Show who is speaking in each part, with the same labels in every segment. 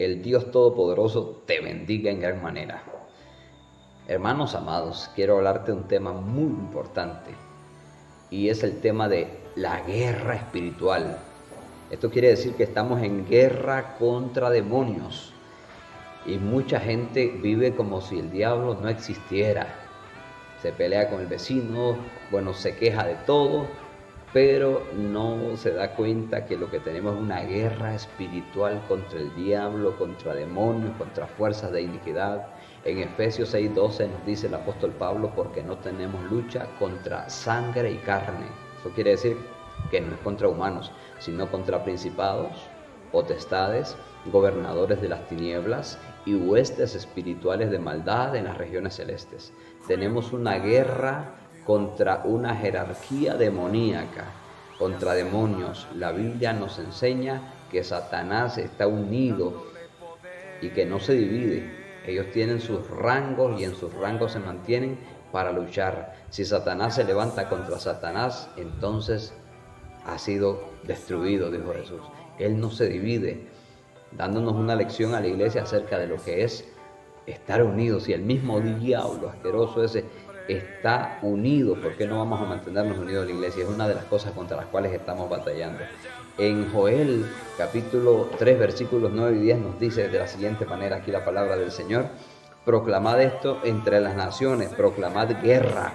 Speaker 1: El Dios Todopoderoso te bendiga en gran manera. Hermanos amados, quiero hablarte de un tema muy importante y es el tema de la guerra espiritual. Esto quiere decir que estamos en guerra contra demonios y mucha gente vive como si el diablo no existiera. Se pelea con el vecino, se queja de todo, pero no se da cuenta que lo que tenemos es una guerra espiritual contra el diablo, contra demonios, contra fuerzas de iniquidad. En Efesios 6:12 nos dice el apóstol Pablo, porque no tenemos lucha contra sangre y carne. Eso quiere decir que no es contra humanos, sino contra principados, potestades, gobernadores de las tinieblas y huestes espirituales de maldad en las regiones celestes. Tenemos una guerra contra una jerarquía demoníaca, contra demonios. La Biblia nos enseña que Satanás está unido y que no se divide. Ellos tienen sus rangos y en sus rangos se mantienen para luchar. Si Satanás se levanta contra Satanás, entonces ha sido destruido, dijo Jesús. Él no se divide, dándonos una lección a la iglesia acerca de lo que es estar unidos. Si el mismo diablo asqueroso ese está unido, ¿por qué no vamos a mantenernos unidos en la iglesia? Es una de las cosas contra las cuales estamos batallando. En Joel capítulo 3 versículos 9 y 10 nos dice de la siguiente manera aquí la palabra del Señor: proclamad esto entre las naciones, proclamad guerra,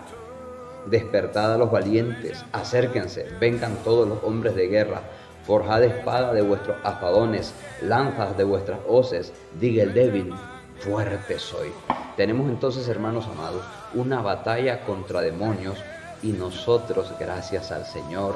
Speaker 1: despertad a los valientes, acérquense, vengan todos los hombres de guerra, forjad espada de vuestros afadones, lanzas de vuestras hoces, diga el débil, fuerte soy. Tenemos entonces, hermanos amados, una batalla contra demonios y nosotros, gracias al Señor,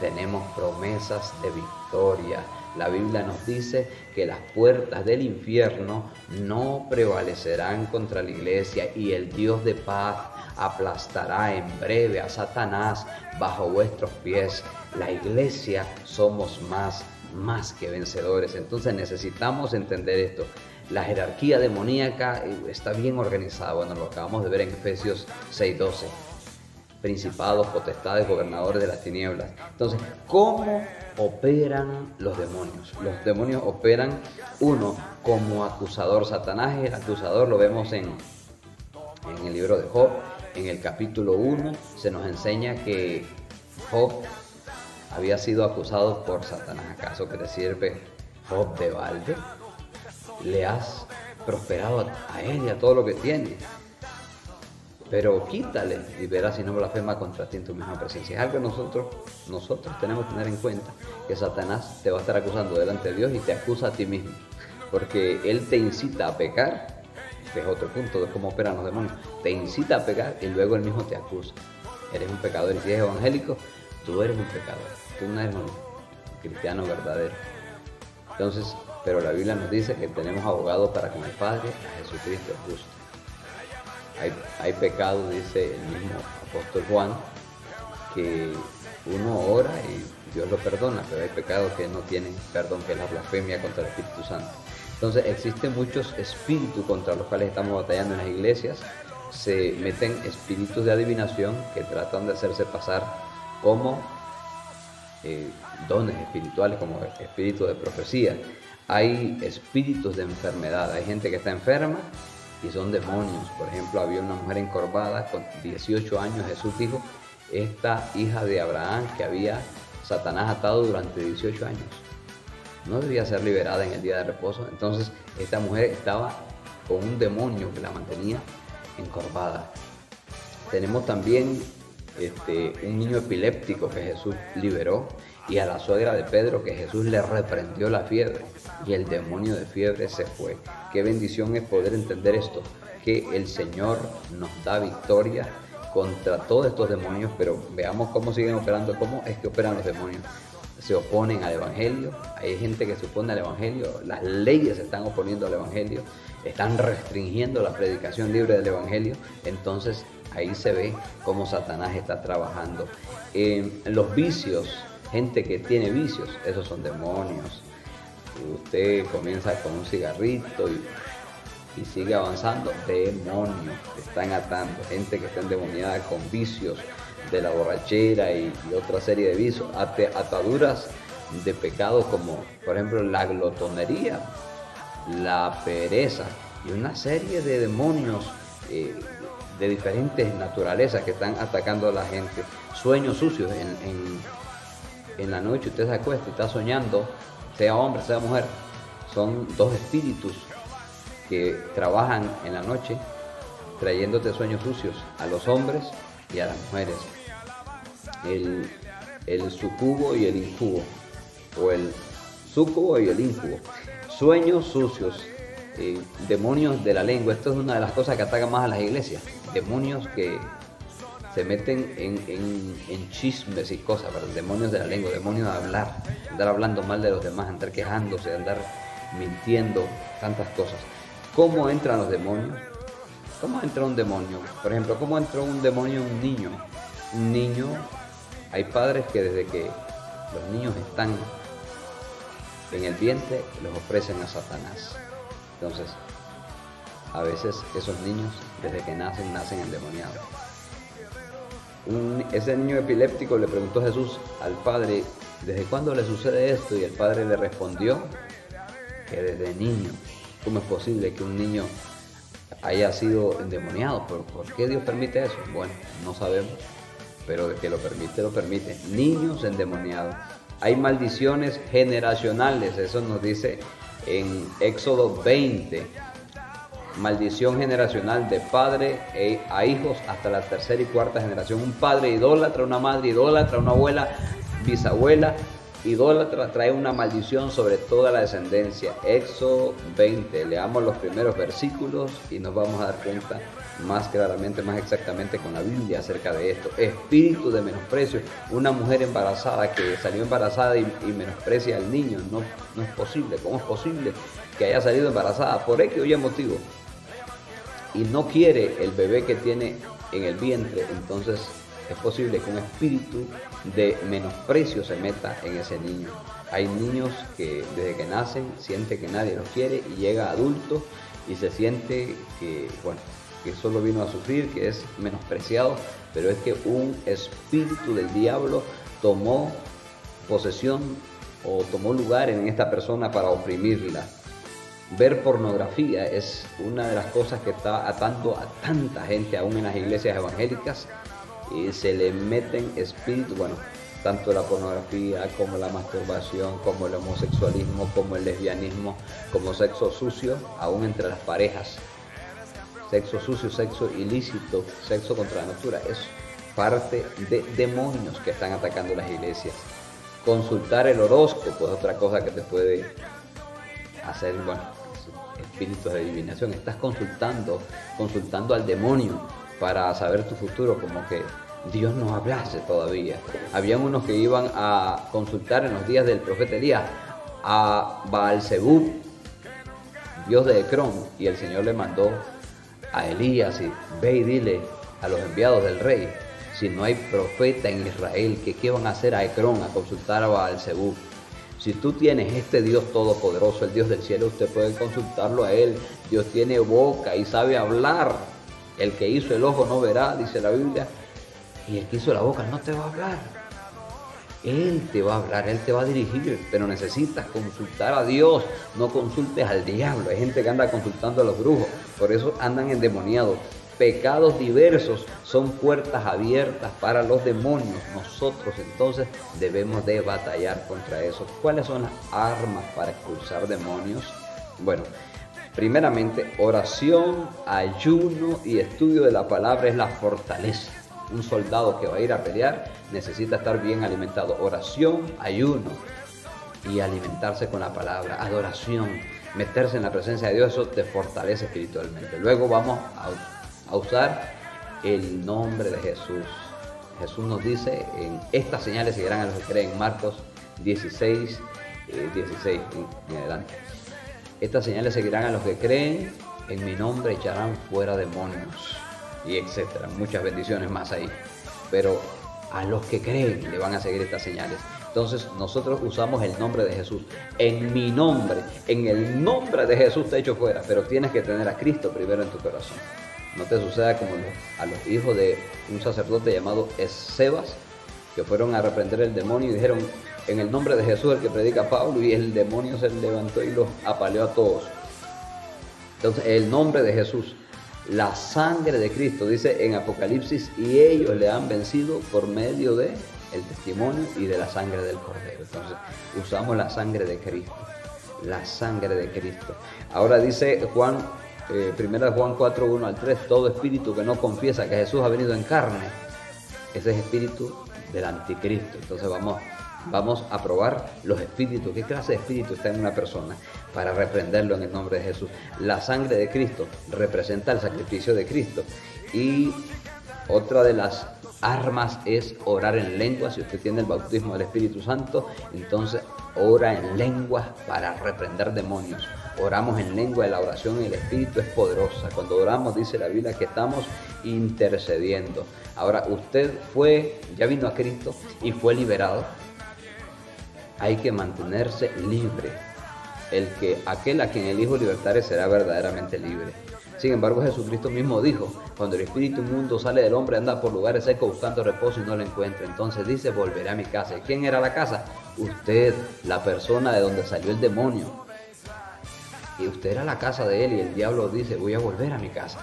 Speaker 1: tenemos promesas de victoria. La Biblia nos dice que las puertas del infierno no prevalecerán contra la iglesia y el Dios de paz aplastará en breve a Satanás bajo vuestros pies. La iglesia somos más que vencedores. Entonces necesitamos entender esto. La jerarquía demoníaca está bien organizada. Bueno, lo acabamos de ver en Efesios 6:12. Principados, potestades, gobernadores de las tinieblas. Entonces, ¿cómo operan los demonios? Los demonios operan, uno, como acusador. Satanás es el acusador, lo vemos en el libro de Job. En el capítulo 1 se nos enseña que Job había sido acusado por Satanás. ¿Acaso que te sirve Job de balde? Le has prosperado a él y a todo lo que tiene, pero quítale y verás si no blasfema contra ti en tu misma presencia. Es algo que nosotros tenemos que tener en cuenta, que Satanás te va a estar acusando delante de Dios y te acusa a ti mismo, porque él te incita a pecar. Este es otro punto de cómo operan los demonios. Te incita a pecar y luego él mismo te acusa. Eres un pecador, y si eres evangélico, tú eres un pecador, tú no eres un cristiano verdadero. Entonces, pero la Biblia nos dice que tenemos abogado para con el Padre, a Jesucristo el justo. Hay pecado, dice el mismo apóstol Juan, que uno ora y Dios lo perdona, pero hay pecados que no tienen perdón, que es la blasfemia contra el Espíritu Santo. Entonces existen muchos espíritus contra los cuales estamos batallando en las iglesias. Se meten espíritus de adivinación que tratan de hacerse pasar como dones espirituales, como espíritus de profecía. Hay espíritus de enfermedad, hay gente que está enferma y son demonios. Por ejemplo, había una mujer encorvada con 18 años. Jesús dijo, esta hija de Abraham que había Satanás atado durante 18 años, no debía ser liberada en el día de reposo. Entonces esta mujer estaba con un demonio que la mantenía encorvada. Tenemos también un niño epiléptico que Jesús liberó, y a la suegra de Pedro que Jesús le reprendió la fiebre y el demonio de fiebre se fue. Qué bendición es poder entender esto, que el Señor nos da victoria contra todos estos demonios. Pero veamos cómo siguen operando, cómo es que operan los demonios. Se oponen al evangelio, hay gente que se opone al evangelio, las leyes se están oponiendo al evangelio, están restringiendo la predicación libre del evangelio. Entonces ahí se ve cómo Satanás está trabajando. Los vicios, gente que tiene vicios, esos son demonios. Usted comienza con un cigarrito y sigue avanzando, demonios te están atando. Gente que está endemoniada con vicios de la borrachera y otra serie de vicios, ataduras de pecados como por ejemplo la glotonería. la pereza y una serie de demonios de diferentes naturalezas que están atacando a la gente. Sueños sucios en la noche, usted se acuesta y está soñando, sea hombre, sea mujer. Son dos espíritus que trabajan en la noche trayéndote sueños sucios a los hombres y a las mujeres. El sucubo y el incubo, o el súcubo y el incubo. Sueños sucios, demonios de la lengua. Esto es una de las cosas que atacan más a las iglesias. Demonios que se meten en chismes y cosas, ¿verdad? Demonios de la lengua, demonios de hablar, andar hablando mal de los demás, andar quejándose, andar mintiendo, tantas cosas. ¿Cómo entran los demonios? ¿Cómo entra un demonio? Por ejemplo, ¿cómo entra un demonio en un niño? Un niño, hay padres que desde que los niños están en el vientre los ofrecen a Satanás. Entonces, a veces esos niños desde que nacen endemoniados. Ese niño epiléptico le preguntó a Jesús al padre, ¿desde cuándo le sucede esto? Y el padre le respondió que desde niño. ¿Cómo es posible que un niño haya sido endemoniado? ¿Por qué Dios permite eso? Bueno, no sabemos, pero de que lo permite, lo permite. Niños endemoniados. Hay maldiciones generacionales, eso nos dice en Éxodo 20. Maldición generacional de padre a hijos hasta la tercera y cuarta generación. Un padre idólatra, una madre idólatra, una abuela, bisabuela idólatra, trae una maldición sobre toda la descendencia. Éxodo 20, leamos los primeros versículos y nos vamos a dar cuenta más claramente, más exactamente con la Biblia acerca de esto. Espíritu de menosprecio, una mujer embarazada que salió embarazada y menosprecia al niño, no es posible. ¿Cómo es posible que haya salido embarazada? Por X o Y motivo, y no quiere el bebé que tiene en el vientre, entonces es posible que un espíritu de menosprecio se meta en ese niño. Hay niños que desde que nacen sienten que nadie los quiere y llega adulto y se siente que, bueno, que solo vino a sufrir, que es menospreciado, pero es que un espíritu del diablo tomó posesión o tomó lugar en esta persona para oprimirla. Ver pornografía es una de las cosas que está atando a tanta gente, aún en las iglesias evangélicas, y se le meten espíritus, bueno, tanto la pornografía como la masturbación, como el homosexualismo, como el lesbianismo, como sexo sucio, aún entre las parejas. Sexo sucio, sexo ilícito, sexo contra la natura, es parte de demonios que están atacando las iglesias. Consultar el horóscopo es otra cosa que te puede hacer, bueno, espíritus de adivinación. Estás consultando al demonio para saber tu futuro, como que Dios no hablase todavía. Habían unos que iban a consultar en los días del profeta Elías a Baal-Zebub, dios de Ecrón, y el Señor le mandó a Elías y ve y dile a los enviados del rey, si no hay profeta en Israel, que qué van a hacer a Ecrón, a consultar a Baal-Zebub. Si tú tienes este Dios todopoderoso, el Dios del cielo, usted puede consultarlo a Él. Dios tiene boca y sabe hablar. El que hizo el ojo no verá, dice la Biblia, y el que hizo la boca no te va a hablar. Él te va a hablar, Él te va a dirigir, pero necesitas consultar a Dios, no consultes al diablo. Hay gente que anda consultando a los brujos, por eso andan endemoniados. Pecados diversos son puertas abiertas para los demonios. Nosotros entonces debemos de batallar contra eso. ¿Cuáles son las armas para expulsar demonios? Bueno, primeramente, oración, ayuno y estudio de la palabra es la fortaleza. Un soldado que va a ir a pelear necesita estar bien alimentado. Oración, ayuno y alimentarse con la palabra. Adoración, meterse en la presencia de Dios, eso te fortalece espiritualmente. Luego vamos a usar el nombre de Jesús. Jesús nos dice, en estas señales seguirán a los que creen, Marcos 16 en adelante. Estas señales seguirán a los que creen, en mi nombre echarán fuera demonios, y etcétera. Muchas bendiciones más ahí. Pero a los que creen le van a seguir estas señales. Entonces nosotros usamos el nombre de Jesús. En mi nombre, en el nombre de Jesús te echo fuera, pero tienes que tener a Cristo primero en tu corazón. No te suceda como a los hijos de un sacerdote llamado Escevas, que fueron a reprender el demonio y dijeron, en el nombre de Jesús, el que predica Pablo, y el demonio se levantó y los apaleó a todos. Entonces, el nombre de Jesús, la sangre de Cristo, dice en Apocalipsis, y ellos le han vencido por medio de el testimonio y de la sangre del Cordero. Entonces, usamos la sangre de Cristo, la sangre de Cristo. Ahora dice Juan, 1 Juan 4, 1 al 3, todo espíritu que no confiesa que Jesús ha venido en carne, ese es espíritu del anticristo. Entonces vamos a probar los espíritus, qué clase de espíritu está en una persona, para reprenderlo en el nombre de Jesús. La sangre de Cristo representa el sacrificio de Cristo. Y otra de las armas es orar en lenguas. Si usted tiene el bautismo del Espíritu Santo, entonces ora en lenguas para reprender demonios. Oramos en lengua, la oración en el Espíritu es poderosa. Cuando oramos, dice la Biblia, que estamos intercediendo. Ahora, usted ya vino a Cristo y fue liberado. Hay que mantenerse libre. Aquel a quien el Hijo libertare será verdaderamente libre. Sin embargo, Jesucristo mismo dijo, cuando el espíritu inmundo sale del hombre, anda por lugares secos buscando reposo y no lo encuentra. Entonces dice, volveré a mi casa. ¿Y quién era la casa? Usted, la persona de donde salió el demonio. Y usted era la casa de él, y el diablo dice, voy a volver a mi casa.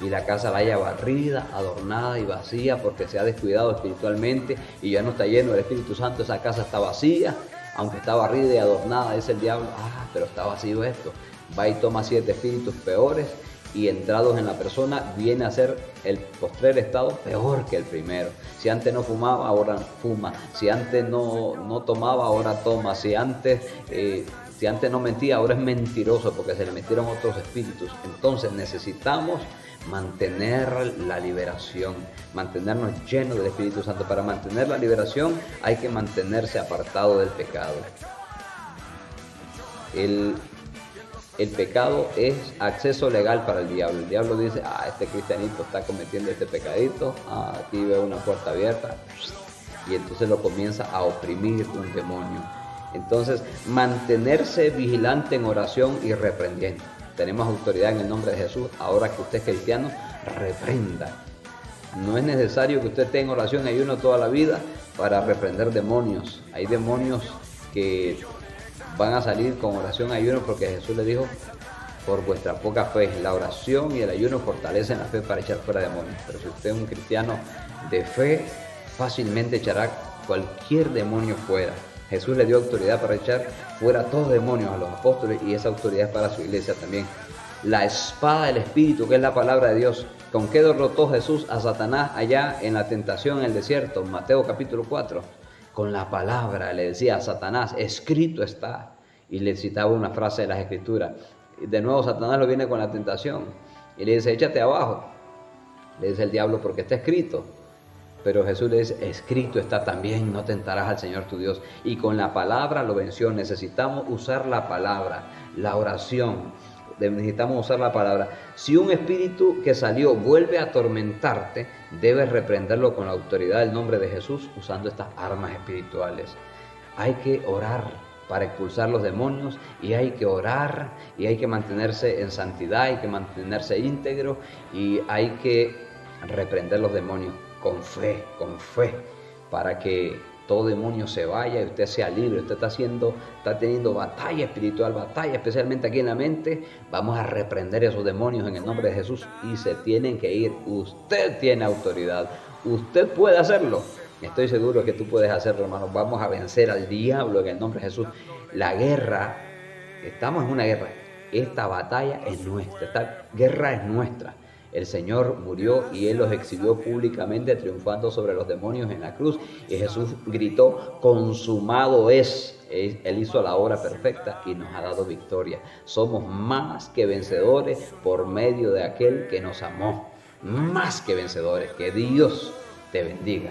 Speaker 1: Y la casa la haya barrida, adornada y vacía porque se ha descuidado espiritualmente y ya no está lleno del Espíritu Santo. Esa casa está vacía, aunque está barrida y adornada, dice el diablo, pero está vacío esto. Va y toma 7 espíritus peores y entrados en la persona viene a ser el postrer estado peor que el primero. Si antes no fumaba, ahora fuma. Si antes no tomaba, ahora toma. Si antes no mentía, ahora es mentiroso porque se le metieron otros espíritus. Entonces necesitamos mantener la liberación, mantenernos llenos del Espíritu Santo. Para mantener la liberación hay que mantenerse apartado del pecado. El pecado es acceso legal para el diablo. El diablo dice, este cristianito está cometiendo este pecadito, aquí veo una puerta abierta, y entonces lo comienza a oprimir un demonio. Entonces, mantenerse vigilante en oración y reprendiendo. Tenemos autoridad en el nombre de Jesús. Ahora que usted es cristiano, reprenda. No es necesario que usted esté en oración y ayuno toda la vida para reprender demonios. Hay demonios que van a salir con oración y ayuno porque Jesús le dijo, por vuestra poca fe. La oración y el ayuno fortalecen la fe para echar fuera demonios. Pero si usted es un cristiano de fe, fácilmente echará cualquier demonio fuera. Jesús le dio autoridad para echar fuera todos los demonios a los apóstoles, y esa autoridad es para su iglesia también. La espada del Espíritu, que es la palabra de Dios. ¿Con qué derrotó Jesús a Satanás allá en la tentación en el desierto? Mateo capítulo 4. Con la palabra le decía a Satanás, escrito está. Y le citaba una frase de las Escrituras. De nuevo Satanás lo viene con la tentación y le dice, échate abajo. Le dice el diablo, porque está escrito. Pero Jesús le dice, escrito está también, no tentarás al Señor tu Dios. Y con la palabra lo venció. Necesitamos usar la palabra, la oración. Necesitamos usar la palabra. Si un espíritu que salió vuelve a atormentarte, debes reprenderlo con la autoridad del nombre de Jesús, usando estas armas espirituales. Hay que orar para expulsar los demonios, y hay que orar, y hay que mantenerse en santidad, hay que mantenerse íntegro, y hay que reprender los demonios con fe, para que todo demonio se vaya y usted sea libre. Usted está teniendo batalla espiritual, batalla especialmente aquí en la mente. Vamos a reprender esos demonios en el nombre de Jesús y se tienen que ir. Usted tiene autoridad, usted puede hacerlo. Estoy seguro que tú puedes hacerlo, hermano. Vamos a vencer al diablo en el nombre de Jesús. La guerra, estamos en una guerra. Esta batalla es nuestra, esta guerra es nuestra. El Señor murió y Él los exhibió públicamente, triunfando sobre los demonios en la cruz. Y Jesús gritó, consumado es. Él hizo la obra perfecta y nos ha dado victoria. Somos más que vencedores por medio de aquel que nos amó. Más que vencedores. Que Dios te bendiga.